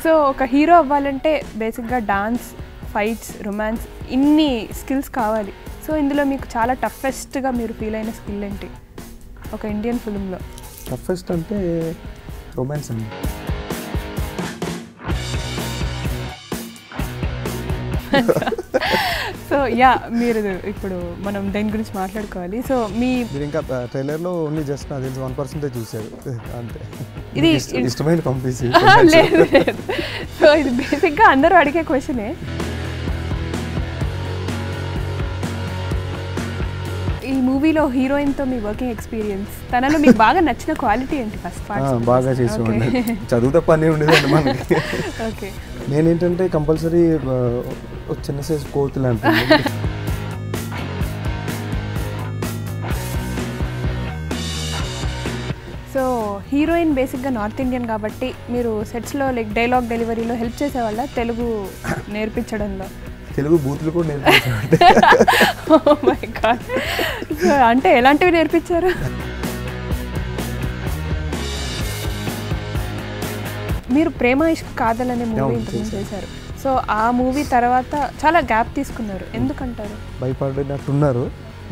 So ఒక hero అవ్వాలంటే బేసిక్గా డాన్స్, ఫైట్స్, రొమాన్స్ ఇన్ని స్కిల్స్ కావాలి. సో ఇందులో మీకు చాలా టఫెస్ట్గా మీరు ఫీల్ అయిన స్కిల్ ఏంటి ఒక ఇండియన్ ఫిల్మ్లో? టఫెస్ట్ అంటే రొమాన్స్ అండి. సో మీరు ఇప్పుడు మనం దేని గురించి మాట్లాడుకోవాలి. సో మీరు ఇంకా ట్రైలర్లో ఓన్లీ జస్ట్ నాకు తెలిసి 1% చూశారు అంతే. ఇది ఇష్టమైన పంపిసి లేదు. సో ఇది బేసిక్గా అందరూ అడిగే క్వశ్చనే. ఈ మూవీలో హీరోయిన్తో మీ వర్కింగ్ ఎక్స్పీరియన్స్, తనలో మీకు బాగా నచ్చిన క్వాలిటీ ఏంటి? ఫస్ట్ పార్ట్ బాగా చేసేవాడిని, చదువుతో పని ఉండేదండి మనకి. ఓకే, నేనేంటంటే కంపల్సరీ చిన్న సైజ్ కోతులు అంటాను. సో హీరోయిన్ బేసిక్గా నార్త్ ఇండియన్ కాబట్టి మీరు సెట్స్లో లైక్ డైలాగ్ డెలివరీలో హెల్ప్ చేసేవాళ్ళ తెలుగు నేర్పించడంలో? తెలుగు బూతులు కూడా నేర్పించారు. Oh my God. అంటే ఎలాంటివి నేర్పించారు? మీరు ప్రేమ ఇష్క్ కాదల్ అనే మూవీ ఇంతకుముందు చేశారు. సో ఆ మూవీ తర్వాత చాలా గ్యాప్ తీసుకున్నారు, ఎందుకంటారు? భయపడినట్టున్నారు.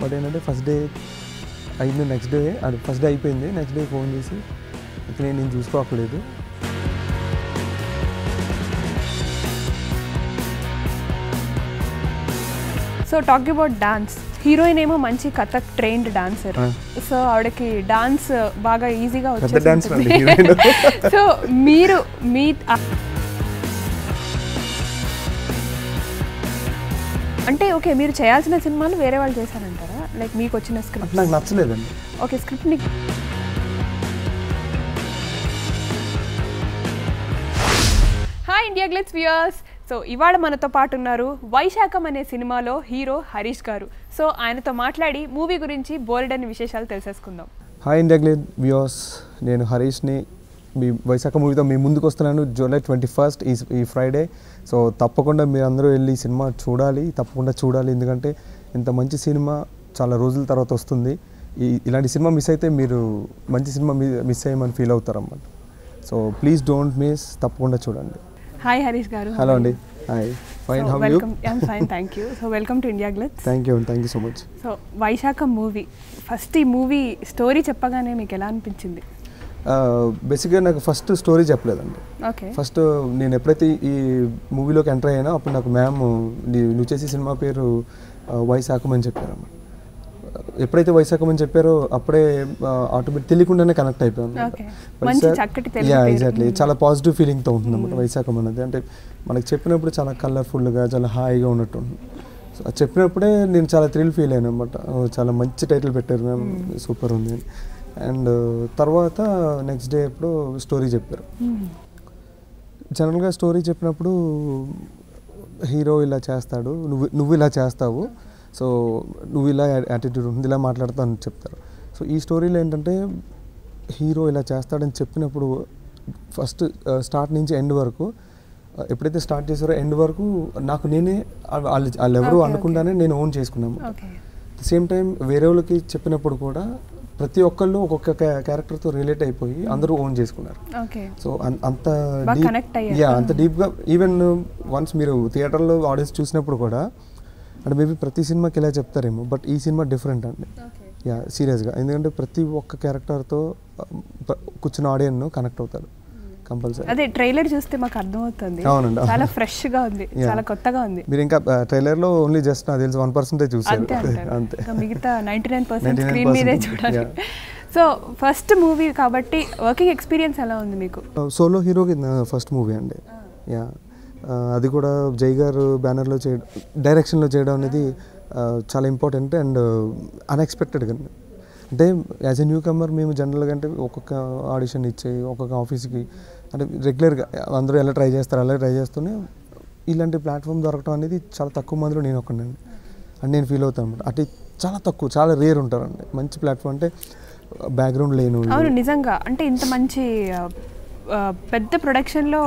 బట్ ఏంటంటే ఫస్ట్ డే అయింది, నెక్స్ట్ డే అది ఫస్ట్ డే అయిపోయింది, నెక్స్ట్ డే ఫోన్ చేసి ఇక నేను చూసుకోవట్లేదు. So talking about dance, heroine ఏమో మంచి కథక్ ట్రైన్డ్ డాన్సర్. సో ఆవిడకి డాన్స్ బాగా ఈజీగా వచ్చేది. సో మీరు మీ అంటే ఓకే, మీరు చేయాల్సిన సినిమాలు వేరే వాళ్ళు చేశారంటారా? లైక్ మీకు వచ్చిన స్క్రిప్ట్ నాకు నచ్చలేదండి. ఓకే, స్క్రిప్ట్ని hi India Glitz viewers. So ఇవాళ మనతో పాటు ఉన్నారు వైశాఖం అనే సినిమాలో హీరో హరీష్ గారు. సో ఆయనతో మాట్లాడి మూవీ గురించి బోల్డ్ అని విశేషాలు తెలిసేసుకుందాం. హాయ్ ఇండియా గ్లిట్స్ వ్యూయర్స్, నేను హరీష్ని. మీ వైశాఖ మూవీతో మీ ముందుకు వస్తున్నాను జూలై 21 ఈ ఫ్రైడే. సో తప్పకుండా మీరు అందరూ వెళ్ళి ఈ సినిమా చూడాలి, తప్పకుండా చూడాలి. ఎందుకంటే ఇంత మంచి సినిమా చాలా రోజుల తర్వాత వస్తుంది. ఇలాంటి సినిమా మిస్ అయితే మీరు మంచి సినిమా మిస్ అయ్యమని ఫీల్ అవుతారన్నమాట. సో ప్లీజ్ డోంట్ మిస్, తప్పకుండా చూడండి. హాయ్ హరీష్ గారు. హలో అండి. Hi, fine, how are you? I'm fine, thank you. So welcome to India Glitz. Thank you so much. So Vaisakham movie, first ఈ మూవీ స్టోరీ చెప్పగానే మీకు ఎలా అనిపించింది? బేసిక్గా నాకు ఫస్ట్ స్టోరీ చెప్పలేదండి. ఓకే, ఫస్ట్ నేను ఎప్పుడైతే ఈ మూవీలోకి ఎంటర్ అయ్యానో అప్పుడు నాకు మ్యామ్ నువ్వు చేసే సినిమా పేరు వైశాఖం అని చెప్పారన్నమాట. ఎప్పుడైతే వైశాఖం అని చెప్పారో అప్పుడే ఆటోమేటిక్ తెలియకుండానే కనెక్ట్ అయిపోయాను. ఎగ్జాక్ట్లీ, చాలా పాజిటివ్ ఫీలింగ్తో ఉంటుంది అన్నమాట వైశాఖం అనేది. అంటే మనకి చెప్పినప్పుడు చాలా కలర్ఫుల్గా, చాలా హాయిగా ఉన్నట్టు ఉంటుంది. సో అది చెప్పినప్పుడే నేను చాలా థ్రిల్ ఫీల్ అయ్యాను అనమాట. చాలా మంచి టైటిల్ పెట్టారు మ్యామ్, సూపర్ ఉంది. అండ్ తర్వాత నెక్స్ట్ డే ఎప్పుడు స్టోరీ చెప్పారు. జనరల్గా స్టోరీ చెప్పినప్పుడు హీరో ఇలా చేస్తాడు, నువ్వు ఇలా చేస్తావు, సో నువ్వు ఇలా యాటిట్యూడ్ ఉంది, ఇలా మాట్లాడుతావు అని చెప్తారు. సో ఈ స్టోరీలో ఏంటంటే హీరో ఇలా చేస్తాడని చెప్పినప్పుడు ఫస్ట్ స్టార్ట్ నుంచి ఎండ్ వరకు, ఎప్పుడైతే స్టార్ట్ చేశారో ఎండ్ వరకు నాకు నేనే వాళ్ళు ఎవరు అనుకుంటానే నేను ఓన్ చేసుకున్నాము. సేమ్ టైం వేరే వాళ్ళకి చెప్పినప్పుడు కూడా ప్రతి ఒక్కళ్ళు ఒక్కొక్క క్యారెక్టర్తో రిలేట్ అయిపోయి అందరూ ఓన్ చేసుకున్నారు. సో అంత డీప్గా ఈవెన్ వన్స్ మీరు థియేటర్లో ఆడియన్స్ చూసినప్పుడు కూడా అంటే మేబీ ప్రతి సినిమాకి ఇలా చెప్తారేమో, బట్ ఈ సినిమా డిఫరెంట్ అండి. సీరియస్గా, ఎందుకంటే ప్రతి ఒక్క క్యారెక్టర్తో కూర్చున్న ఆడియన్స్ కనెక్ట్ అవుతారు కంపల్సరీ. అదే ట్రైలర్ చూస్తే మాకు అర్థమవుతుంది. అవునండి, చాలా ఫ్రెష్గా ఉంది, చాలా కొత్తగా ఉంది. మీరు ఇంకా ట్రైలర్లో ఓన్లీ జస్ట్ నాకు తెలిసి 1% చూసారు అంతే, మిగతా 99% స్క్రీన్ మీదే చూడాలి. సో ఫస్ట్ మూవీ కాబట్టి వర్కింగ్ ఎక్స్పీరియన్స్ ఎలా ఉంది మీకు? సోలో హీరోకి ఫస్ట్ మూవీ అండి. అది కూడా జై గారు బ్యానర్లో చేయడం, డైరెక్షన్లో చేయడం అనేది చాలా ఇంపార్టెంట్ అండ్ అన్ఎక్స్పెక్టెడ్గా. అంటే యాజ్ ఎ న్యూ కమర్ మేము జనరల్గా అంటే ఒక్కొక్క ఆడిషన్ ఇచ్చి ఒక్కొక్క ఆఫీస్కి అంటే రెగ్యులర్గా అందరూ ఎలా ట్రై చేస్తారు అలా ట్రై చేస్తూనే ఇలాంటి ప్లాట్ఫామ్ దొరకడం అనేది చాలా తక్కువ మందిలో నేను ఒకనండి అని నేను ఫీల్ అవుతాను అనమాట. అంటే చాలా తక్కువ, చాలా రేర్ ఉంటారండి మంచి ప్లాట్ఫామ్, అంటే బ్యాక్గ్రౌండ్ లేను. అవును, నిజంగా. అంటే ఇంత మంచి పెద్ద ప్రొడక్షన్లో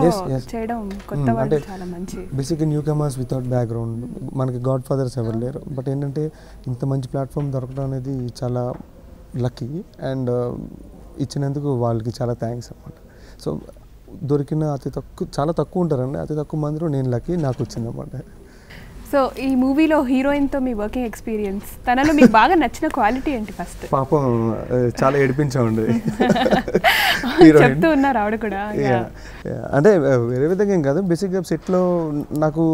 చేయడం కొత్త వాళ్ళు చాలా మంచి. బేసిక్గా న్యూ కమర్స్ వితౌట్ బ్యాక్గ్రౌండ్, మనకి గాడ్ ఫాదర్స్ ఎవరు లేరు. బట్ ఏంటంటే ఇంత మంచి ప్లాట్ఫామ్ దొరకడం అనేది చాలా లక్కీ అండ్ ఇచ్చినందుకు వాళ్ళకి చాలా థ్యాంక్స్ అన్నమాట. సో దొరికిన చాలా తక్కువ ఉంటారండి, అతి తక్కువ మందిలో నేను లక్కీ, నాకు వచ్చిందన్నమాట. సో ఈ మూవీలో హీరోయిన్తో మీ వర్కింగ్ ఎక్స్పీరియన్స్, తనలో మీకు బాగా నచ్చిన క్వాలిటీ ఏంటి? ఫస్ట్ పాపం చాలా ఏడిపించామండి చెప్తూ ఉన్నారు ఆవిడ కూడా. అంటే వేరే విధంగా ఏం కాదు, బేసిక్గా సెట్లో నాకు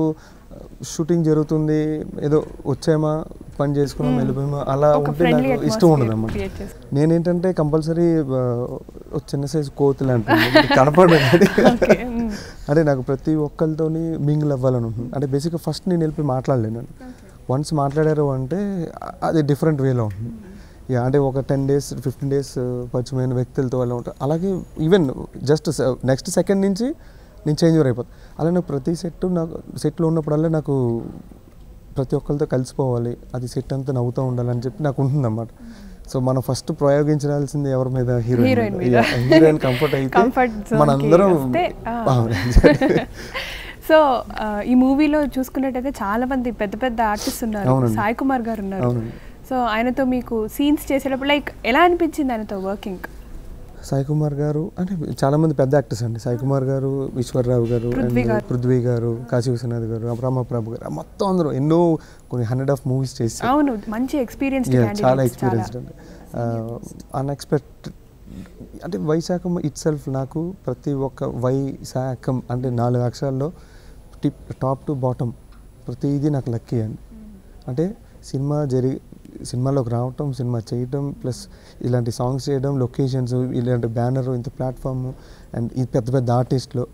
షూటింగ్ జరుగుతుంది, ఏదో వచ్చామా పని చేసుకున్నాం వెళ్ళిపోయామా అలా ఉంటే నాకు ఇష్టం ఉండదు అన్నమాట. నేనేంటంటే కంపల్సరీ చిన్న సైజు కోతులు అంటే కనపడదు అంటే నాకు ప్రతి ఒక్కరితోని మింగిల్ అవ్వాలని ఉంటుంది. అంటే బేసిక్గా ఫస్ట్ నేను వెళ్ళి మాట్లాడలేను, వన్స్ మాట్లాడారు అంటే అది డిఫరెంట్ వేలో ఉంటుంది. అంటే ఒక 10 days 15 days పరిచయమైన వ్యక్తులతో అలా ఉంటారు. అలాగే ఈవెన్ జస్ట్ నెక్స్ట్ సెకండ్ నుంచి నేను చేంజ్ ఓవర్ అయిపోతాను. అలా నాకు ప్రతి సెట్లో ఉన్నప్పుడల్లా నాకు ప్రతి ఒక్కరితో కలిసిపోవాలి, అది సెట్ అంతా నవ్వుతూ ఉండాలని చెప్పి నాకు ఉంటుందన్నమాట. సో మనం ఫస్ట్ ప్రయోగించాల్సింది ఎవరి మీద? హీరోయిన్ కంఫర్ట్ అయితే మనందరం. సో ఈ మూవీలో చూసుకున్నట్టయితే చాలా మంది పెద్ద పెద్ద ఆర్టిస్ట్ ఉన్నారు. సాయి కుమార్ గారు ఉన్నారు. సో ఆయనతో మీకు సీన్స్ చేసేటప్పుడు లైక్ ఎలా అనిపించింది ఆయనతో వర్కింగ్? సాయి కుమార్ గారు అంటే చాలా మంది పెద్ద యాక్టర్స్ అండి. సాయి కుమార్ గారు, ఈశ్వర్రావు గారు, పృథ్వీ గారు, కాశీ విశ్వనాథ్ గారు, రామప్రభు గారు, మొత్తం అందరూ ఎన్నో కొన్ని 100 of movies చేసి మంచి ఎక్స్పీరియన్స్, చాలా ఎక్స్పీరియన్స్డ్ అండి. అన్ఎక్స్పెక్టెడ్ అంటే వైశాఖం ఇట్ సెల్ఫ్ నాకు ప్రతి ఒక్క వైశాఖం అంటే 4 అక్షరాల్లో టాప్ టు బాటమ్ ప్రతిదీ నాకు లక్కీ అండి. అంటే సినిమాలోకి రావటం, సినిమా చేయటం, ప్లస్ ఇలాంటి సాంగ్స్ చేయడం, లొకేషన్స్, ఇలాంటి బ్యానర్, ఇంత ప్లాట్ఫామ్, అండ్ ఈ పెద్ద పెద్ద ఆర్టిస్టులు.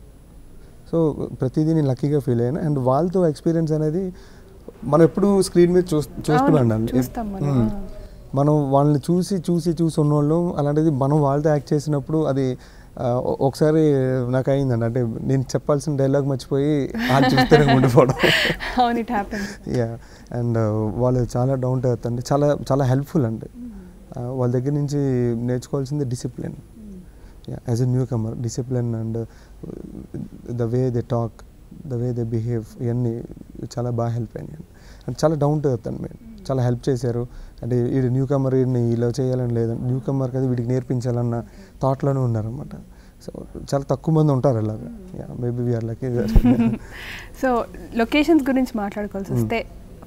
సో ప్రతిదీ నేను లక్కీగా ఫీల్ అయ్యాను. అండ్ వాళ్ళతో ఎక్స్పీరియన్స్ అనేది మనం ఎప్పుడు స్క్రీన్ మీద చూస్తూ ఉండాలి. మనం వాళ్ళని చూసి ఉన్నవాళ్ళు, అలాంటిది మనం వాళ్ళతో యాక్ట్ చేసినప్పుడు అది ఒకసారి నాకు అయిందండి. అంటే నేను చెప్పాల్సిన డైలాగ్ మర్చిపోయి వాళ్ళు చూస్తేనే ఉండిపోవడం. యా, అండ్ వాళ్ళు చాలా డౌన్ టు ఎర్త్ అండి, చాలా చాలా హెల్ప్ఫుల్ అండి. వాళ్ళ దగ్గర నుంచి నేర్చుకోవాల్సింది discipline. As a newcomer, discipline and the way they talk, the way they behave, ఇవన్నీ చాలా బాగా హెల్ప్ అయినాయి. అండ్ చాలా డౌన్ టు ఎర్త్ అండి, మీరు చాలా హెల్ప్ చేశారు. అంటే వీడు న్యూ కమర్, వీడిని ఇలా చేయాలని లేదండి, న్యూ కమర్ కదా వీడికి నేర్పించాలన్న థాట్లోనే ఉన్నారన్నమాట. సో చాలా తక్కువ మంది ఉంటారు అలాగా. Maybe we are lucky. So locations గురించి మాట్లాడుకోవాల్సి వస్తే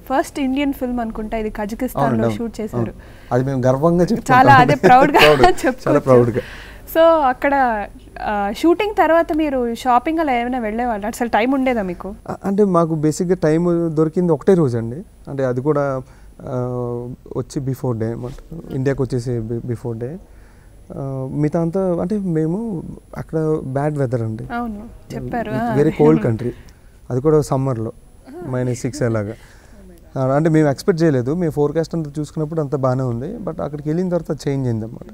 ఫస్ట్ ఇండియన్ ఫిల్మ్ అనుకుంటా ఇది కజకిస్తాన్లో షూట్ చేశారు. అది మేము గర్వంగా చెప్తాం, చాలా అదే ప్రౌడ్గా చాలా ప్రౌడ్గా. సో అక్కడ షూటింగ్ తర్వాత మీరు షాపింగ్ అలా ఏమైనా వెళ్ళేవాళ్ళు? అసలు టైం ఉండేదా మీకు? అంటే మాకు బేసిక్గా టైం దొరికింది ఒకటే రోజు అండి. అంటే అది కూడా వచ్చి బిఫోర్ డే అనమాట, ఇండియాకి వచ్చేసి బిఫోర్ డే. మిగతా అంతా అంటే మేము అక్కడ బ్యాడ్ వెదర్ అండి, చెప్పారు, వెరీ కోల్డ్ కంట్రీ, అది కూడా సమ్మర్లో -6 అలాగా. అంటే మేము ఎక్స్పెక్ట్ చేయలేదు, మేము ఫోర్కాస్ట్ అంతా చూసుకున్నప్పుడు అంతా బాగానే ఉంది. బట్ అక్కడికి వెళ్ళిన తర్వాత చేంజ్ అయింది అన్నమాట.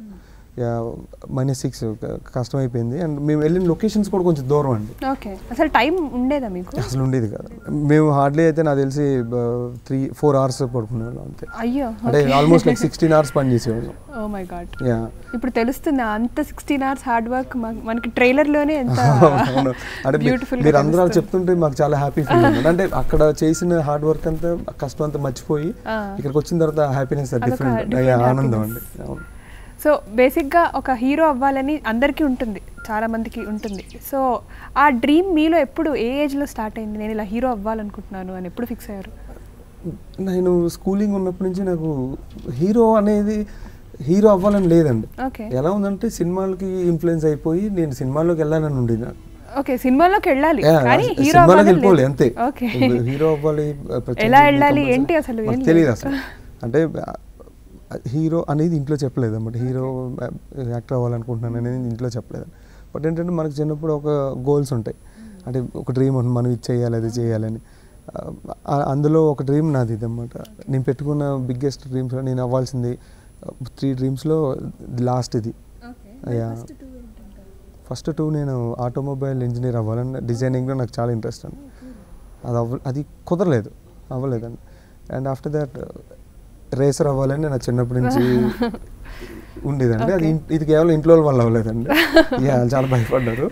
-6 కష్టం అయిపోయింది. అండ్ మేము వెళ్ళిన లొకేషన్స్ కూడా కొంచెం దూరం అండి. ఓకే, అసలు టైం ఉండేదా మీకు? అసలు ఉండేది కాదు. మేము హార్డ్లీ అయితే నాకు తెలిసి 3-4 hours పడుకునే వాళ్ళం అంతే. అయ్యో, అంటే ఆల్మోస్ట్ లైక్ 16 hours పని చేసేవాళ్ళం. Oh my god. ఇప్పుడు తెలుస్తుంది అంత 16 hours హార్డ్ వర్క్ మనకి ట్రైలర్ లోనే ఎంత బ్యూటిఫుల్. మీరు అందరూ చెప్తుంటే మాకు చాలా హ్యాపీ ఫీల్ ఉంది. అంటే అక్కడ చేసిన హార్డ్ వర్క్ అంతా కష్టం అంతా మర్చిపోయి ఇక్కడికి వచ్చిన తర్వాత హ్యాపీనెస్ డిఫరెంట్ ఆనందం అండి. సో బేసిక్గా ఒక హీరో అవ్వాలని అందరికీ ఉంటుంది, చాలా మందికి ఉంటుంది. సో ఆ డ్రీమ్ మీలో ఎప్పుడు, ఏ ఏజ్లో స్టార్ట్ అయింది? నేను ఇలా హీరో అవ్వాలనుకుంటున్నాను అని ఎప్పుడు ఫిక్స్ అయ్యారు? నేను స్కూలింగ్ ఉన్నప్పటి నుంచి నాకు హీరో అవ్వాలని లేదండి. ఎలా ఉందంటే సినిమాలకి ఇన్ఫ్లుయెన్స్ అయిపోయి నేను సినిమాల్లోకి వెళ్ళాలని ఉండేది నాకు. ఓకే, సినిమాలోకి వెళ్ళాలి, సినిమాలోకి వెళ్ళిపోవాలి అంతే. హీరో అవ్వాలి, ఎలా వెళ్ళాలి ఏంటి అసలు తెలియదు అసలు. అంటే హీరో అనేది ఇంట్లో చెప్పలేదు అన్నమాట, హీరో యాక్టర్ అవ్వాలనుకుంటున్నాను అనేది ఇంట్లో చెప్పలేదు. బట్ ఏంటంటే మనకు చిన్నప్పుడు ఒక గోల్స్ ఉంటాయి, అంటే ఒక డ్రీమ్ ఉంటుంది, మనం ఇది చేయాలి అది చేయాలని. అందులో ఒక డ్రీమ్ నాది ఇది అన్నమాట. నేను పెట్టుకున్న బిగ్గెస్ట్ డ్రీమ్స్, నేను అవ్వాల్సింది 3 డ్రీమ్స్లో లాస్ట్ ఇది. ఫస్ట్ 2 నేను ఆటోమొబైల్ ఇంజనీర్ అవ్వాలని, డిజైనింగ్లో నాకు చాలా ఇంట్రెస్ట్ అండి. అది అవ్వలేదండి. అండ్ ఆఫ్టర్ దాట్ రేసర్ అవ్వాలని నా చిన్నప్పటి నుంచి ఉండేదండి. అది ఇది కేవలం ఇంట్లో వాళ్ళు అవ్వలేదండి, చాలా భయపడ్డారు.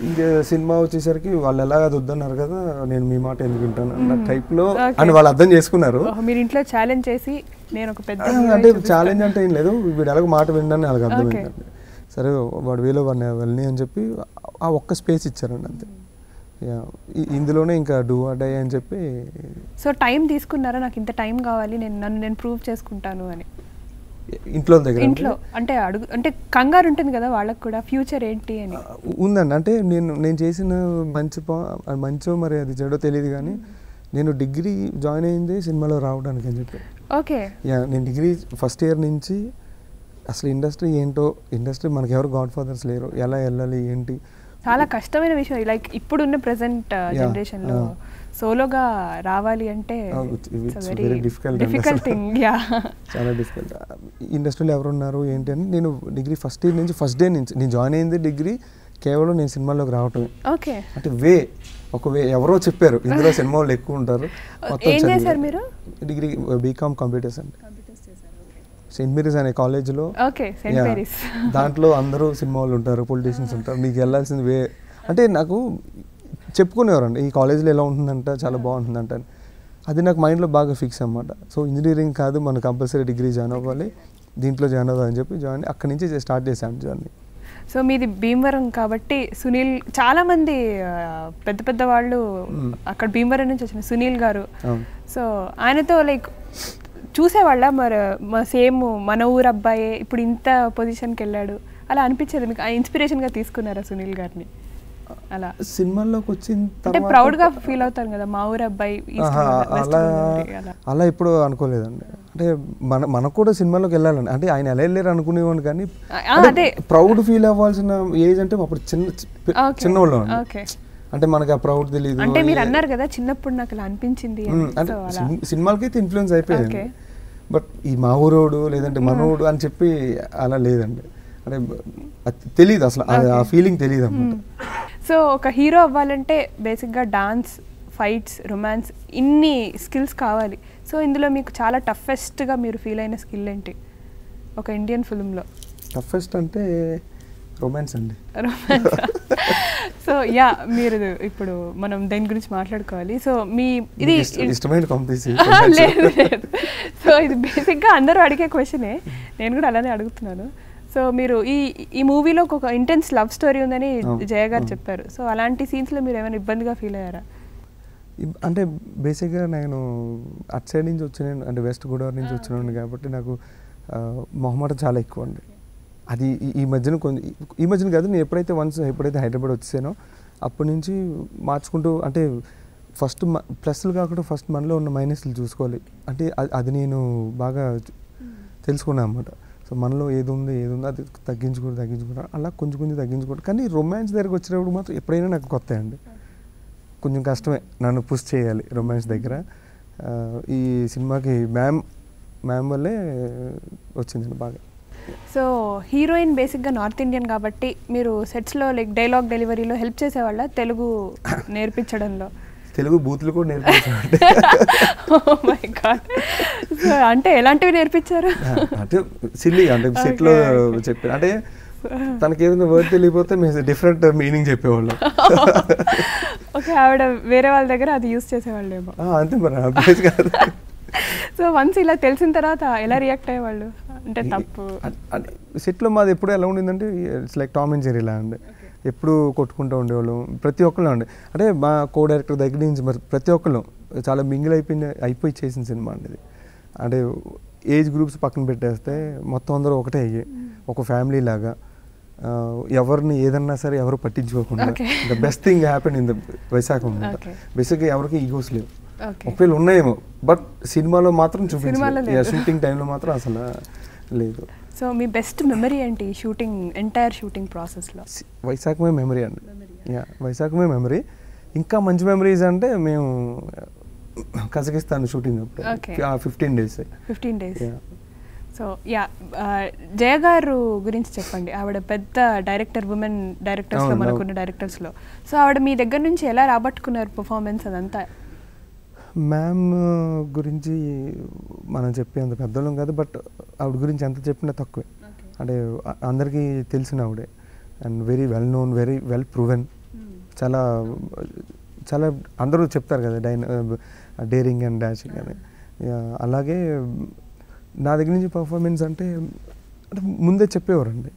ఇంకా సినిమా వచ్చేసరికి వాళ్ళు ఎలాగ అది వద్దన్నారు కదా, నేను మీ మాట ఎందుకు వింటాను అన్న టైప్లో అని వాళ్ళు అర్థం చేసుకున్నారు. మీరు ఇంట్లో ఛాలెంజ్ చేసి నేను ఒక పెద్ద అంటే ఛాలెంజ్ అంటే ఏం లేదు, వీడు ఎలాగ మాట వినడానికి వాళ్ళకి అర్థమైందండి. సరే వాడు వేలో వాడిని వెళ్ళని అని చెప్పి ఆ ఒక్క స్పేస్ ఇచ్చారండి అంతే. ఇందులోనే ఇంకా డూ ఆర్ డై అని చెప్పి. సో టైం తీసుకున్నారా, నాకు ఇంత టైం కావాలి, నేను ప్రూవ్ చేసుకుంటాను అని? ఇంట్లో దగ్గర ఇంట్లో అంటే అంటే కంగారు ఉంటుంది కదా వాళ్ళకి కూడా, ఫ్యూచర్ ఏంటి అని. ఉందండి. అంటే నేను చేసిన మంచో మరి అది చెడో తెలియదు కానీ నేను డిగ్రీ జాయిన్ అయింది సినిమాలో రావడానికి అని చెప్పి. ఓకే. నేను డిగ్రీ ఫస్ట్ ఇయర్ నుంచి అసలు ఇండస్ట్రీ ఏంటో, ఇండస్ట్రీ మనకి ఎవరు గాడ్ ఫాదర్స్ లేరు, ఎలా వెళ్ళాలి ఏంటి, చాలా కష్టమైన విషయం. లైక్ ఇప్పుడున్న ప్రెసెంట్ జనరేషన్లో సోలోగా రావాలి అంటే డిఫికల్ట్ థింగ్. చాలా డిఫికల్ట్. ఇండస్ట్రీలో ఎవరు ఉన్నారు ఏంటి అని నేను డిగ్రీ ఫస్ట్ ఇయర్ నుంచి ఫస్ట్ డే నుంచి నేను జాయిన్ అయింది డిగ్రీ కేవలం నేను సినిమాలోకి రావటమే. ఓకే. అంటే ఒక ఎవరో చెప్పారు ఇందులో సినిమా వాళ్ళు ఎక్కువ ఉంటారు. ఏం చేశారు మీరు? డిగ్రీ బీకామ్ కంప్యూటర్స్ అండి. సెయింట్ మేరీస్ అనే కాలేజ్లో. దాంట్లో అందరూ సినిమా వాళ్ళు ఉంటారు, పొలిటీషియన్స్ ఉంటారు. నీకు వెళ్ళాల్సింది అంటే నాకు చెప్పుకునేవారండి ఈ కాలేజ్లో ఎలా ఉంటుందంట, చాలా బాగుంటుందంట అని. అది నాకు మైండ్లో బాగా ఫిక్స్ అన్నమాట. సో ఇంజనీరింగ్ కాదు, మనం కంపల్సరీ డిగ్రీ జాయిన్ అవ్వాలి, దీంట్లో జాయిన్ అవ్వాలని చెప్పి అక్కడి నుంచి స్టార్ట్ చేశాను జర్నీ. సో మీది భీమవరం కాబట్టి సునీల్, చాలామంది పెద్ద పెద్ద వాళ్ళు అక్కడ భీమవరం నుంచి వచ్చిన సునీల్ గారు, సో ఆయనతో లైక్ చూసేవాళ్ళ మరి సేమ్ మన ఊరు అబ్బాయే ఇప్పుడు ఇంత పొజిషన్కి వెళ్ళాడు అలా అనిపించేది మీకు? ఇన్స్పిరేషన్గా తీసుకున్నారా సునీల్ గారిని? అలా సినిమాల్లోకి వచ్చిన అంటే ప్రౌడ్గా ఫీల్ అవుతారు కదా, మా ఊరు అబ్బాయి. అలా ఎప్పుడు అనుకోలేదండి. అంటే మనకు కూడా సినిమాలోకి వెళ్ళాలండి. అంటే ఆయన ఎలా వెళ్ళారు అనుకునేవాడిని కానీ ప్రౌడ్ ఫీల్ అవ్వాల్సిన ఏజ్ అంటే అప్పుడు చిన్నవాళ్ళు. అంటే మనకి ఆ ప్రౌడ్ తెలియదు. అంటే మీరు అన్నారు కదా చిన్నప్పుడు నాకు అలా అనిపించింది అంటే సినిమాలకైతే ఇన్ఫ్లుయెన్స్ అయిపోయింది. బట్ ఈ మా ఊరోడు లేదంటే మనోడు అని చెప్పి అలా లేదండి. అంటే తెలియదు అసలు, ఆ ఫీలింగ్ తెలియదు అన్నమాట. సో ఒక హీరో అవ్వాలంటే బేసిక్గా డాన్స్, ఫైట్స్, రొమాన్స్, ఇన్ని స్కిల్స్ కావాలి. సో ఇందులో మీకు చాలా టఫెస్ట్గా మీరు ఫీల్ అయిన స్కిల్ ఏంటి ఒక ఇండియన్ ఫిల్మ్లో? టఫెస్ట్ అంటే రొమాన్స్ అండి. రొమాన్స్. సో మీరు ఇప్పుడు మనం దేని గురించి మాట్లాడుకోవాలి. సో మీ ఇది ఇష్టమైన కాంపిటీషన్. లేదు. సో ఇది బేసిక్గా అందరూ అడిగే క్వశ్చనే, నేను కూడా అలానే అడుగుతున్నాను. సో మీరు ఈ మూవీలో ఒక ఇంటెన్స్ లవ్ స్టోరీ ఉందని జయ గారు చెప్పారు. సో అలాంటి సీన్స్లో మీరు ఏమైనా ఇబ్బందిగా ఫీల్ అయ్యారా? అంటే బేసిక్గా నేను అటు సైడ్ నుంచి వచ్చినాను, అంటే వెస్ట్ గోదావరి నుంచి వచ్చినాను కాబట్టి నాకు మొహమాటం చాలా ఎక్కువ అండి. అది ఈ మధ్యన కాదు, నేను ఎప్పుడైతే హైదరాబాద్ వచ్చేసానో అప్పటి నుంచి మార్చుకుంటూ, అంటే ఫస్ట్ ప్లస్లు కాకుండా ఫస్ట్ మనలో ఉన్న మైనస్లు చూసుకోవాలి. అంటే అది నేను బాగా తెలుసుకున్నాను అన్నమాట. సో మనలో ఏది ఉందో అది తగ్గించుకుంటూ అలా కొంచెం తగ్గించుకుంటూ. కానీ రొమాన్స్ దగ్గరకు వచ్చినప్పుడు మాత్రం ఎప్పుడైనా నాకు కొత్త అండి, కొంచెం కష్టమే నన్ను పుష్ చేయాలి రొమాన్స్ దగ్గర. ఈ సినిమాకి మ్యామ్ వల్లే వచ్చిందండి బాగా. సో హీరోయిన్ బేసిక్గా నార్త్ ఇండియన్ కాబట్టి మీరు సెట్స్లో లైక్ డైలాగ్ డెలివరీలో హెల్ప్ చేసేవాళ్ళ తెలుగు నేర్పించడంలో? తెలుగు బూతులు కూడా నేర్పించారు. My God. సో అంటే ఎలాంటివి నేర్పించారు? అంటే సిల్లీ, అంటే సెట్లో చెప్పారు. అంటే తనకి ఏదైనా వర్డ్ తెలియకపోతే మేము డిఫరెంట్ మీనింగ్ చెప్పేవాళ్ళు. ఓకే, ఆవిడ వేరే వాళ్ళ దగ్గర అది యూజ్ చేసేవాళ్ళేమో. అంతే మరి. సో వన్స్ ఇలా తెలిసిన తర్వాత ఎలా రియాక్ట్ అయ్యేవాళ్ళు? అంటే తప్పు సెట్లో మాది ఎప్పుడు ఎలా ఉండిందంటే it's like Tom and Jerry లా అండి. ఎప్పుడు కొట్టుకుంటూ ఉండేవాళ్ళం ప్రతి ఒక్కళ్ళు అండి. అంటే మా కో డైరెక్టర్ దగ్గర నుంచి మరి ప్రతి ఒక్కళ్ళు చాలా మింగిల్ అయిపోయి చేసిన సినిమా అండి ఇది. అంటే ఏజ్ గ్రూప్స్ పక్కన పెట్టేస్తే మొత్తం అందరూ ఒకటే అయ్యి ఒక ఫ్యామిలీ లాగా, ఎవరిని ఏదన్నా సరే ఎవరు పట్టించుకోకుండా. The best thing happen in the Vaisakham. బేసిక్గా ఎవరికి ఈగోస్ లేవు, ఒకవేళ ఉన్నాయేమో బట్ సినిమాలో మాత్రం చూపించాలి, షూటింగ్ టైంలో మాత్రం అసలు లేదు. సో మీ బెస్ట్ మెమరీ ఏంటి ఎంటైర్ షూటింగ్ ప్రాసెస్లో? వైశాఖమే మెమరీ అండి. వైశాఖమే మెమరీ. ఇంకా మంచి మెమరీస్ అంటే మేము కజకిస్తాన్ షూటింగ్ అప్పుడు 15 days. సో జయ గారు గురించి చెప్పండి. ఆవిడ పెద్ద డైరెక్టర్, ఉమెన్ డైరెక్టర్స్లో మనకున్న డైరెక్టర్స్లో. సో ఆవిడ మీ దగ్గర నుంచి ఎలా రాబట్టుకున్నారు పర్ఫార్మెన్స్ అదంతా? మ్యామ్ గురించి మనం చెప్పేంత పెద్దోళ్ళం కాదు, బట్ ఆవిడ గురించి ఎంత చెప్పినా తక్కువే. అంటే అందరికీ తెలిసిన ఆవిడే and very well known, very well proven. చాలా చాలా అందరూ చెప్తారు కదా డేరింగ్ అండ్ డాషింగ్ అని. అలాగే నా దగ్గర నుంచి పర్ఫార్మెన్స్ అంటే ముందే చెప్పేవారండి,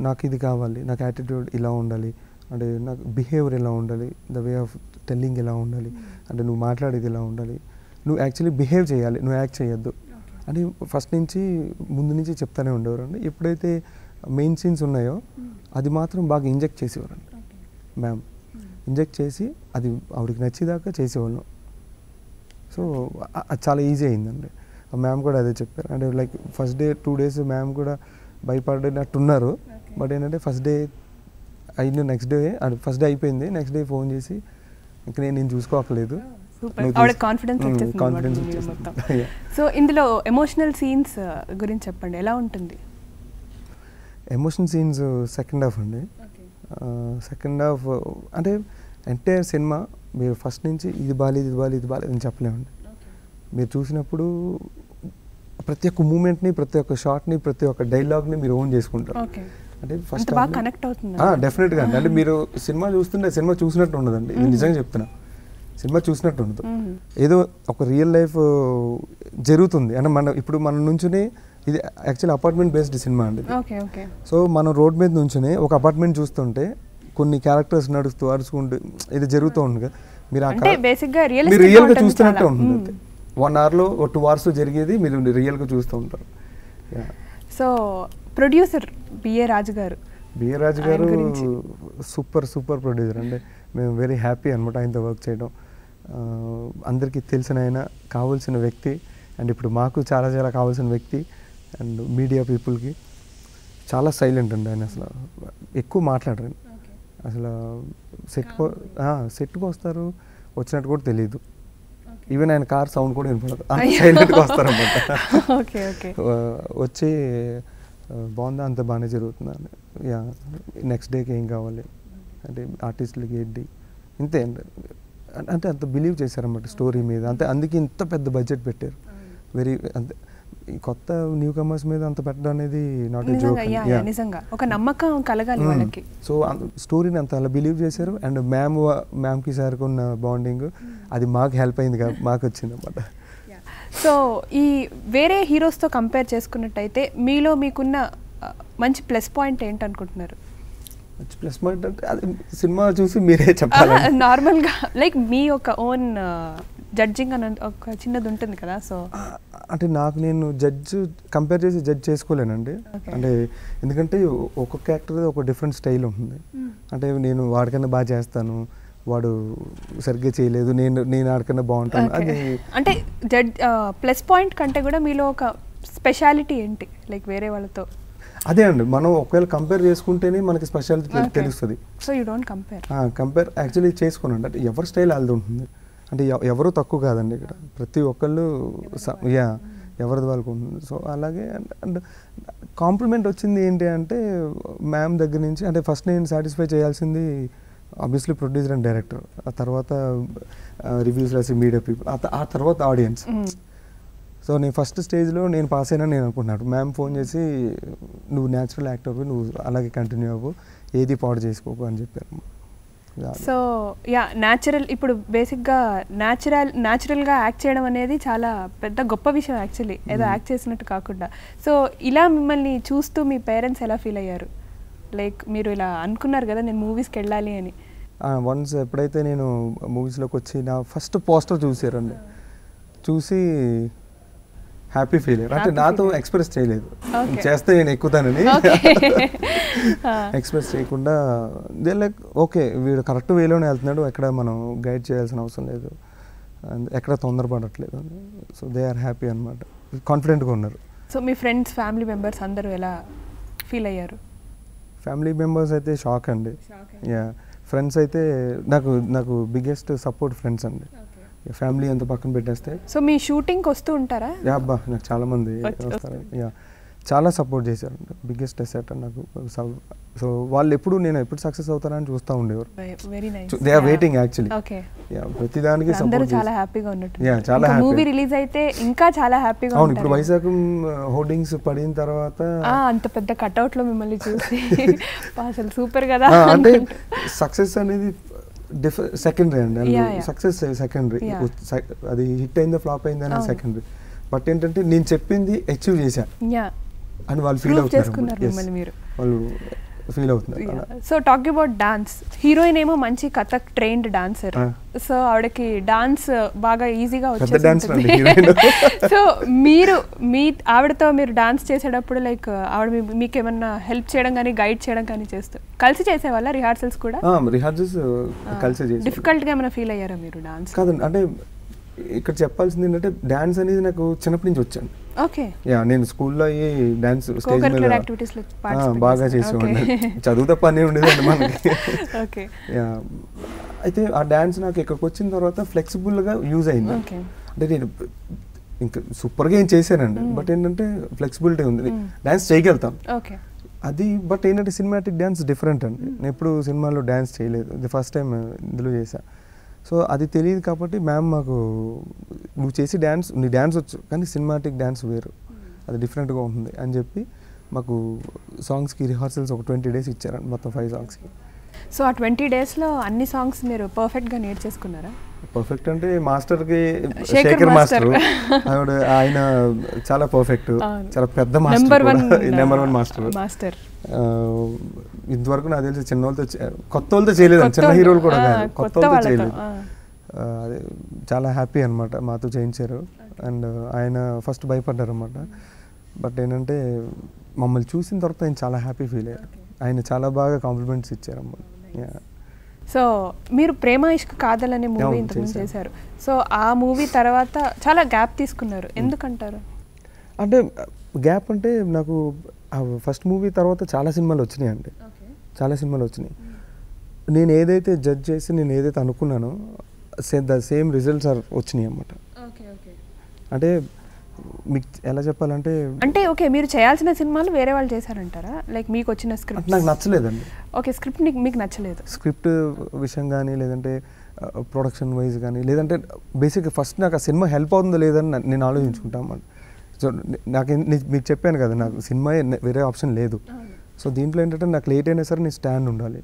నాకు ఇది కావాలి, నాకు యాటిట్యూడ్ ఇలా ఉండాలి, అంటే నాకు బిహేవియర్ ఎలా ఉండాలి, ద వే ఆఫ్ టెల్లింగ్ ఎలా ఉండాలి, అంటే నువ్వు మాట్లాడేది ఎలా ఉండాలి, నువ్వు యాక్చువల్లీ బిహేవ్ చేయాలి, నువ్వు యాక్ట్ చేయొద్దు అని ఫస్ట్ నుంచి ముందు నుంచి చెప్తానే ఉండేవారండి. ఎప్పుడైతే మెయిన్ సీన్స్ ఉన్నాయో అది మాత్రం బాగా ఇంజెక్ట్ చేసేవారండి మ్యామ్. ఇంజెక్ట్ చేసి అది ఆవిడకి నచ్చేదాకా చేసేవాళ్ళం. సో అది చాలా ఈజీ అయిందండి. మ్యామ్ కూడా అదే చెప్పారు. అంటే like first day 2 days ma'am కూడా భయపడినట్టున్నారు. బట్ ఏంటంటే ఫస్ట్ డే అయిన నెక్స్ట్ డే, అది ఫస్ట్ డే అయిపోయింది, నెక్స్ట్ డే ఫోన్ చేసి ఇంక నేను చూసుకోవట్లేదు, కాన్ఫిడెన్స్ వచ్చేసింది. సో ఇందులో ఎమోషనల్ సీన్స్ గురించి చెప్పండి, ఎలా ఉంటుంది? ఎమోషన్ సీన్స్ సెకండ్ హాఫ్ అండి. సెకండ్ హాఫ్ అంటే ఎంటైర్ సినిమా మీరు ఫస్ట్ నుంచి ఇది బాలేదు ఇది బాలేదు ఇది బాలేదు అని చెప్పలేమండి. మీరు చూసినప్పుడు ప్రతి ఒక్క మూమెంట్ని, ప్రతి ఒక్క షాట్ని, ప్రతి ఒక్క డైలాగ్ని మీరు ఓన్ చేసుకుంటారు. అంటే ఫస్ట్ కనెక్ట్ అవుతుంది డెఫినెట్గా అండి. అంటే మీరు సినిమా చూస్తుంటే సినిమా చూసినట్టు ఉండదండి, ఇది నిజంగా చెప్తున్నా, సినిమా చూసినట్టు ఉండదు. ఏదో ఒక రియల్ లైఫ్ జరుగుతుంది అంటే ఇప్పుడు మన నుంచునే, ఇది యాక్చువల్లీ అపార్ట్మెంట్ బేస్డ్ సినిమా అండి. సో మనం రోడ్ మీద నుంచునే ఒక అపార్ట్మెంట్ చూస్తుంటే కొన్ని క్యారెక్టర్స్ నడుస్తూ అరుచుకుంటూ ఇది జరుగుతూ ఉంది కదా, మీరు రియల్గా చూస్తున్నట్టే ఉంటుంది. 1 hourలో 2 hours జరిగేది మీరు రియల్గా చూస్తూ ఉంటారు. సో ప్రొడ్యూసర్ బిఏ రాజు గారు సూపర్ ప్రొడ్యూసర్ అండి. మేము వెరీ హ్యాపీ అనమాట ఆయనతో వర్క్ చేయడం. అందరికీ తెలిసిన ఆయన, కావాల్సిన వ్యక్తి, అండ్ ఇప్పుడు మాకు చాలా చాలా కావాల్సిన వ్యక్తి, అండ్ మీడియా పీపుల్కి చాలా సైలెంట్ అండి ఆయన. అసలు ఎక్కువ మాట్లాడరండి. అసలు సెట్కి వస్తారు, వచ్చినట్టు కూడా తెలియదు. ఈవెన్ ఆయన కార్ సౌండ్ కూడా వినపడదు, అంత సైలెంట్గా వస్తారన్నమాట. వచ్చి బాగుందా, అంత బాగానే జరుగుతుందండి, నెక్స్ట్ డేకి ఏం కావాలి అంటే ఆర్టిస్టులకి ఏంటి, ఇంతే అంటే అంత బిలీవ్ చేశారన్నమాట స్టోరీ మీద. అంతే, అందుకే ఇంత పెద్ద బడ్జెట్ పెట్టారు. వెరీ అంతే, కొత్త న్యూ కమర్స్ మీద అంత పెట్టడం అనేది నాట్ ఏ జోక్. నిజంగా ఒక నమ్మకం కలగాలి వాళ్ళకి. సో స్టోరీని అంత అలా బిలీవ్ చేశారు. అండ్ మ్యామ్కి సార్కి ఉన్న బాండింగ్ అది మాకు హెల్ప్ అయింది, మాకు వచ్చింది అన్నమాట. సో ఈ వేరే హీరోస్తో కంపేర్ చేసుకున్నట్టయితే మీలో మీకున్న మంచి ప్లస్ పాయింట్ ఏంటనుకుంటున్నారు? మంచి ప్లస్ పాయింట్ అంటే అది సినిమా చూసి మీరే చెప్పాలి. నార్మల్గా లైక్ మీ ఒక ఓన్ జడ్జింగ్ అని ఒక చిన్నది ఉంటుంది కదా. సో అంటే నాకు నేను కంపేర్ చేసి జడ్జ్ చేసుకోలేనండి. అంటే ఎందుకంటే ఒక్కొక్క యాక్టర్ ఒక డిఫరెంట్ స్టైల్ ఉంటుంది. అంటే నేను వాడికన్నా బాగా చేస్తాను, వాడు సరిగ్గా చేయలేదు, నేను ఆడికన్నా బాగుంటాను. అది అంటే ప్లస్ పాయింట్ కంటే కూడా మీలో ఒక స్పెషాలిటీ ఏంటి లైక్ వేరే వాళ్ళతో? అదే అండి, మనం ఒకవేళ కంపేర్ చేసుకుంటేనే మనకి స్పెషాలిటీ తెలుస్తుంది. So you don't compare actually చేసుకోనండి. అంటే ఎవరి స్టైల్ అది ఉంటుంది. అంటే ఎవరు తక్కువ కాదండి ఇక్కడ, ప్రతి ఒక్కళ్ళు ఎవరిది వాళ్ళకు ఉంటుంది. సో అలాగే అండ్ కాంప్లిమెంట్ వచ్చింది ఏంటి అంటే మ్యామ్ దగ్గర నుంచి. అంటే ఫస్ట్ నేను సాటిస్ఫై చేయాల్సింది ఆబ్వియస్లీ ప్రొడ్యూసర్ అండ్ డైరెక్టర్, ఆ తర్వాత రివ్యూస్ రాసి మీడియా పీపుల్, ఆ తర్వాత ఆడియన్స్. సో నేను ఫస్ట్ స్టేజ్లో నేను పాస్ అయినా నేను అనుకుంటున్నాను. మ్యామ్ ఫోన్ చేసి నువ్వు న్యాచురల్ యాక్టర్వి, నువ్వు అలాగే కంటిన్యూ అవ్వు, ఏది పాడు చేసుకోకు అని చెప్పారు. సో న్యాచురల్, ఇప్పుడు బేసిక్గా న్యాచురల్గా యాక్ట్ చేయడం అనేది చాలా పెద్ద గొప్ప విషయం యాక్చువల్లీ, ఏదో యాక్ట్ చేసినట్టు కాకుండా. సో ఇలా మిమ్మల్ని చూస్తూ మీ పేరెంట్స్ ఎలా ఫీల్ అయ్యారు? లైక్ మీరు ఇలా అనుకున్నారు కదా నేను మూవీస్కి వెళ్ళాలి అని. వన్స్ ఎప్పుడైతే నేను మూవీస్లోకి వచ్చి నా ఫస్ట్ పోస్టర్ చూసారండి, చూసి హ్యాపీ ఫీల్ అయ్యారు. అంటే నాతో ఎక్స్ప్రెస్ చేయలేదు, చేస్తే నేను ఎక్కుతానని ఎక్స్ప్రెస్ చేయకుండా దే లైక్ ఓకే వీడు కరెక్ట్ వేలోనే వెళ్తున్నాడు, ఎక్కడ మనం గైడ్ చేయాల్సిన అవసరం లేదు, ఎక్కడ తొందరపడట్లేదు. సో దే ఆర్ హ్యాపీ అనమాట, కాన్ఫిడెంట్గా ఉన్నారు. సో మీ ఫ్రెండ్స్, ఫ్యామిలీ మెంబర్స్ అందరూ ఎలా ఫీల్ అయ్యారు? ఫ్యామిలీ మెంబర్స్ అయితే షాక్ అండి. ఫ్రెండ్స్ అయితే నాకు బిగ్గెస్ట్ సపోర్ట్ ఫ్రెండ్స్ అండి. ఫ్యామిలీ అంతా పక్కన పెట్టేస్తే. సో మీ షూటింగ్కి వస్తూ ఉంటారా? అబ్బా నాకు చాలా మంది వస్తారు. చాలా సపోర్ట్ చేశారు, బిగ్గెస్ట్ అసెట్ నాకు. సో వాళ్ళు నేను ఎప్పుడు సక్సెస్ అవుతారని చూస్తూ ఉండేవారు. They are waiting actually. ప్రతి దానికి సపోర్ట్. చాలా హ్యాపీగా ఉన్నట్టు. చాలా హ్యాపీ. మూవీ రిలీజ్ అయితే ఇంకా చాలా హ్యాపీగా. అవును, ఇప్పుడు వైజాగ్ హోర్డింగ్స్ పడిన తర్వాత అంత పెద్ద కట్అవుట్ లో మిమ్మల్ని చూసి అసలు సూపర్ కదా. అంటే సక్సెస్ అనేది సెకండరీ అండి, సక్సెస్ సెకండరీ. అది హిట్ అయిందా ఫ్లాప్ అయిందా అనేది సెకండరీ. బట్ ఏంటంటే నేను చెప్పింది అచీవ్ చేశా అని వాళ్ళు ఫీల్ అవుతున్నారు. వాళ్ళు ఫీల్ అవుతున్నారు అలా. So talk about dance, heroine ఏమో మంచి కథక్ ట్రైన్డ్ డాన్సర్, సో ఆవిడకి డాన్స్ బాగా ఈజీగా వచ్చేస్తుంది. సో మీరు ఆవిడతో మీరు డాన్స్ చేసేటప్పుడు లైక్ ఆవిడ మీకు ఏమన్నా హెల్ప్ చేయడం కానీ గైడ్ చేయడం కానీ చేస్తూ కలిసి చేసేవాళ్ళ రిహార్సల్స్ కూడా? రిహార్సల్స్ కలిసి చేసి డిఫికల్ట్గా ఏమైనా ఫీల్ అయ్యారా మీరు డాన్స్? కాదండి, అంటే ఇక్కడ చెప్పాల్సింది ఏంటంటే డాన్స్ అనేది నాకు చిన్నప్పటి నుంచి వచ్చాను. ఓకే, యా నేను స్కూల్లో అయ్యి డాన్స్ స్టేజ్ మీద బాగా చేసేవాడిని. చదువు తప్ప అన్నీ ఉండేదండి మనకి. యా అయితే ఆ డాన్స్ నాకు ఇక్కడికి వచ్చిన తర్వాత ఫ్లెక్సిబుల్గా యూజ్ అయింది. అంటే నేను ఇంకా సూపర్గా ఏం చేశానండి, బట్ ఏంటంటే ఫ్లెక్సిబిలిటీ ఉంది, డాన్స్ చేయగలుగుతాను అది. బట్ ఏంటంటే సినిమాటిక్ డ్యాన్స్ డిఫరెంట్ అండి, నేను ఎప్పుడు సినిమాలో డ్యాన్స్ చేయలేదు, ఇది ఫస్ట్ టైం ఇందులో చేశా. సో అది తెలియదు కాబట్టి మ్యామ్ మాకు నువ్వు చేసి డ్యాన్స్, నీ డ్యాన్స్ వచ్చు కానీ సినిమాటిక్ డ్యాన్స్ వేరు, అది డిఫరెంట్గా ఉంటుంది అని చెప్పి మాకు సాంగ్స్కి రిహార్సల్స్ ఒక 20 days ఇచ్చారండి, మొత్తం 5 songsకి. సో ఆ 20 daysలో అన్ని సాంగ్స్ మీరు పర్ఫెక్ట్గా నేర్చేసుకున్నారా? పర్ఫెక్ట్ అంటే మాస్టర్కి శేఖర్ మాస్టర్, ఆయన చాలా పర్ఫెక్ట్, చాలా పెద్ద మాస్టర్, నెంబర్ 1 మాస్టర్. ఇంతవరకు నాకు తెలిసి చిన్న వాళ్ళతో కొత్త వాళ్ళతో చేయలేదు, చిన్న హీరోలు కూడా కాదు, కొత్త వాళ్ళతో చేయలేదు. అదే చాలా హ్యాపీ అనమాట మాతో చేయించారు. అండ్ ఆయన ఫస్ట్ భయపడ్డారు అనమాట, బట్ ఏంటంటే మమ్మల్ని చూసిన తర్వాత ఆయన చాలా హ్యాపీ ఫీల్ అయ్యారు, ఆయన చాలా బాగా కాంప్లిమెంట్స్ ఇచ్చారమ్మా. సో మీరు ప్రేమ ఇష్క్ కాదల్ అనే మూవీ ఇంతకుముందు చేశారు, సో ఆ మూవీ తర్వాత చాలా గ్యాప్ తీసుకున్నారు, ఎందుకంటారు? అంటే గ్యాప్ అంటే నాకు ఫస్ట్ మూవీ తర్వాత చాలా సినిమాలు వచ్చినాయి అండి, చాలా సినిమాలు వచ్చినాయి. నేను ఏదైతే జడ్జ్ చేసి నేను ఏదైతే అనుకున్నానో ద సేమ్ రిజల్ట్స్ వచ్చినాయి అన్నమాట. అంటే మీకు ఎలా చెప్పాలంటే అంటే ఓకే మీరు చేయాల్సిన సినిమాలు వేరే వాళ్ళు చేశారంటారా? లైక్ మీకు వచ్చిన స్క్రిప్ట్ నాకు నచ్చలేదండి. ఓకే, స్క్రిప్ట్ మీకు నచ్చలేదు? స్క్రిప్ట్ విషయం కానీ లేదంటే ప్రొడక్షన్ వైజ్ కానీ లేదంటే బేసిక్గా ఫస్ట్ నాకు ఆ సినిమా హెల్ప్ అవుతుందో లేదని నేను ఆలోచించుకుంటాను అన్నమాట. సో నాకు మీకు చెప్పాను కదా, నాకు సినిమా వేరే ఆప్షన్ లేదు. సో దీంట్లో ఏంటంటే నాకు లేట్ అయినా సరే నేను స్టాండ్ ఉండాలి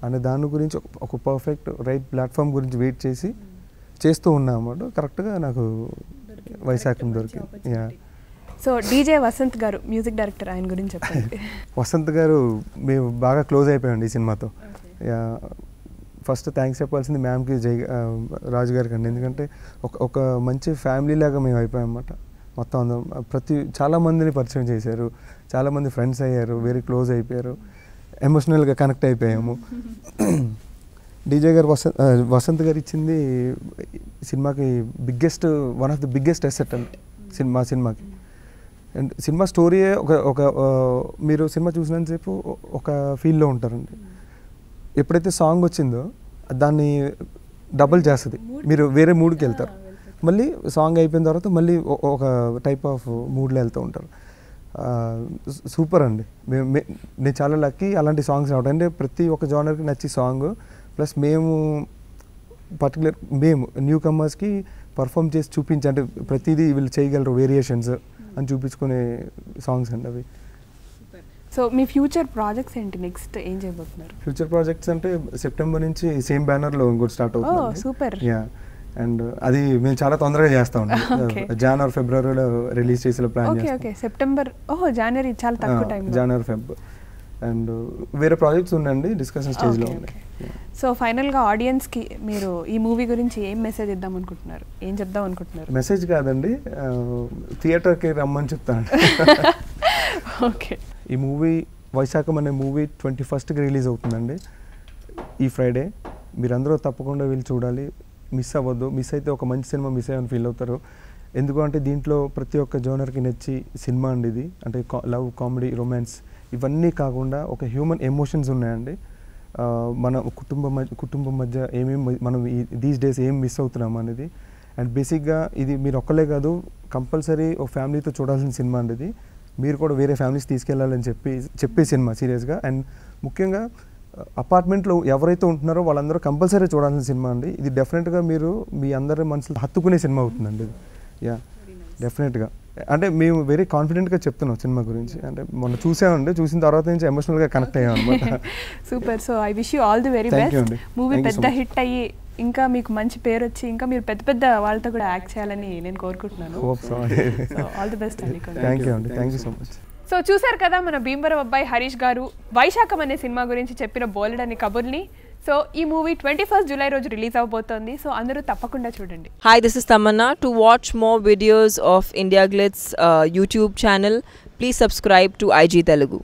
అనే దాని గురించి ఒక పర్ఫెక్ట్ రైట్ ప్లాట్ఫామ్ గురించి వెయిట్ చేసి చేస్తూ ఉన్నా అన్నమాట. కరెక్ట్గా నాకు వైశాఖం దొరికింది. యా. సో డీజే వసంత్ గారు మ్యూజిక్ డైరెక్టర్, ఆయన గురించి చెప్పండి. వసంత్ గారు మేము బాగా క్లోజ్ అయిపోయామండి ఈ సినిమాతో. యా ఫస్ట్ థ్యాంక్స్ చెప్పాల్సింది మ్యామ్కి, రాజు గారికి అండి, ఎందుకంటే ఒక మంచి ఫ్యామిలీ లాగా మేము అయిపోయాం అన్నమాట. మొత్తం అందరం చాలామందిని పరిచయం చేశారు, చాలామంది ఫ్రెండ్స్ అయ్యారు, వెరీ క్లోజ్ అయిపోయారు, ఎమోషనల్గా కనెక్ట్ అయిపోయాము. డీజే గారు వసంత్ గారు ఇచ్చింది సినిమాకి one of the biggest asset అండి సినిమాకి. అండ్ సినిమా స్టోరీయే ఒక మీరు సినిమా చూసినంతసేపు ఒక ఫీల్లో ఉంటారండి. ఎప్పుడైతే సాంగ్ వచ్చిందో దాన్ని డబుల్ చేస్తుంది, మీరు వేరే మూడ్కి వెళ్తారు. మళ్ళీ సాంగ్ అయిపోయిన తర్వాత మళ్ళీ ఒక టైప్ ఆఫ్ మూడ్లో వెళ్తూ ఉంటారు. సూపర్ అండి, నేను చాలా లక్కీ అలాంటి సాంగ్స్ రావడం. అంటే ప్రతి ఒక్క జానర్కి నచ్చి సాంగ్, ప్లస్ మేము న్యూ కమర్స్కి పర్ఫామ్ చేసి చూపించి, అంటే ప్రతిదీ వీళ్ళు చేయగలరు వేరియేషన్స్ అని చూపించుకునే సాంగ్స్ అండి అవి. సో మీ ఫ్యూచర్ ప్రాజెక్ట్స్ ఏంటి, నెక్స్ట్ ఏం చేయబోతున్నారు? ఫ్యూచర్ ప్రాజెక్ట్స్ అంటే సెప్టెంబర్ నుంచి సేమ్ బ్యానర్లో ఇంకోటి స్టార్ట్ అవుతుంది. సూపర్. యా, అండ్ అది మేము చాలా తొందరగా చేస్తా ఉంటాం, జనవరి ఫిబ్రవరిలో రిలీజ్ చేసే ప్లాన్ చేస్తాం. సెప్టెంబర్, జనవరి చాలా తక్కువ టైం, జనవరి ఫెబ్. అండ్ వేరే ప్రాజెక్ట్స్ ఉన్నాయండి, డిస్కషన్ స్టేజ్లో ఉన్నాయి. సో ఫైనల్గా ఆడియన్స్కి మీరు ఈ మూవీ గురించి ఏం మెసేజ్ ఇద్దాం అనుకుంటున్నారు, ఏం చెప్దాం అనుకుంటున్నారు? మెసేజ్ కాదండి, థియేటర్కి రమ్మని చెప్తాను. ఓకే, ఈ మూవీ వైశాఖం అనే మూవీ 21st రిలీజ్ అవుతుందండి, ఈ ఫ్రైడే. మీరందరూ తప్పకుండా వెళ్ళి చూడాలి, మిస్ అవ్వద్దు. మిస్ అయితే ఒక మంచి సినిమా మిస్ అయ్యని ఫీల్ అవుతారు. ఎందుకంటే దీంట్లో ప్రతి ఒక్క జోనర్కి నచ్చి సినిమా అండి ఇది. అంటే లవ్, కామెడీ, రొమాన్స్ ఇవన్నీ కాకుండా ఒక హ్యూమన్ ఎమోషన్స్ ఉన్నాయండి. మన కుటుంబం మధ్య మనం దీస్ డేస్ ఏం మిస్ అవుతున్నాం అనేది. అండ్ బేసిక్గా ఇది మీరు ఒక్కలే కాదు, కంపల్సరీ ఒక ఫ్యామిలీతో చూడాల్సిన సినిమా అండి ఇది. మీరు కూడా వేరే ఫ్యామిలీస్ తీసుకెళ్ళాలని చెప్పే సినిమా సీరియస్గా. అండ్ ముఖ్యంగా అపార్ట్మెంట్లో ఎవరైతే ఉంటున్నారో వాళ్ళందరూ కంపల్సరీ చూడాల్సిన సినిమా అండి ఇది. డెఫినెట్గా మీరు మీ అందరి మనసులో హత్తుకునే సినిమా అవుతుందండి ఇది. యా, డెఫినెట్గా. అంటే మేము వెరీ కాన్ఫిడెంట్గా చెప్తున్నాం సినిమా గురించి. అంటే మొన్న చూసామండి, చూసిన తర్వాత నుంచి ఎమోషనల్గా కనెక్ట్ అయ్యాం అనమాట. Super. So I wish you all the very best. Movie పెద్ద హిట్ అయ్యి ఇంకా మీకు మంచి పేరు వచ్చి ఇంకా మీరు పెద్ద పెద్ద వాళ్ళతో కూడా యాక్ట్ చేయాలని నేను కోరుకుంటున్నాను. ఆల్ ది బెస్ట్ అండి. థ్యాంక్ యూ అండి, thank you so much. So చూసారు కదా మన భీమవరం అబ్బాయి హరీష్ గారు వైశాఖం అనే సినిమా గురించి చెప్పిన బోలెడని కబుర్ని. సో ఈ మూవీ 21st July రోజు రిలీజ్ అవబోతోంది. సో అందరూ తప్పకుండా చూడండి. Hi, this is Tamanna. To watch more videos of India Glitz YouTube channel, please subscribe to IG Telugu.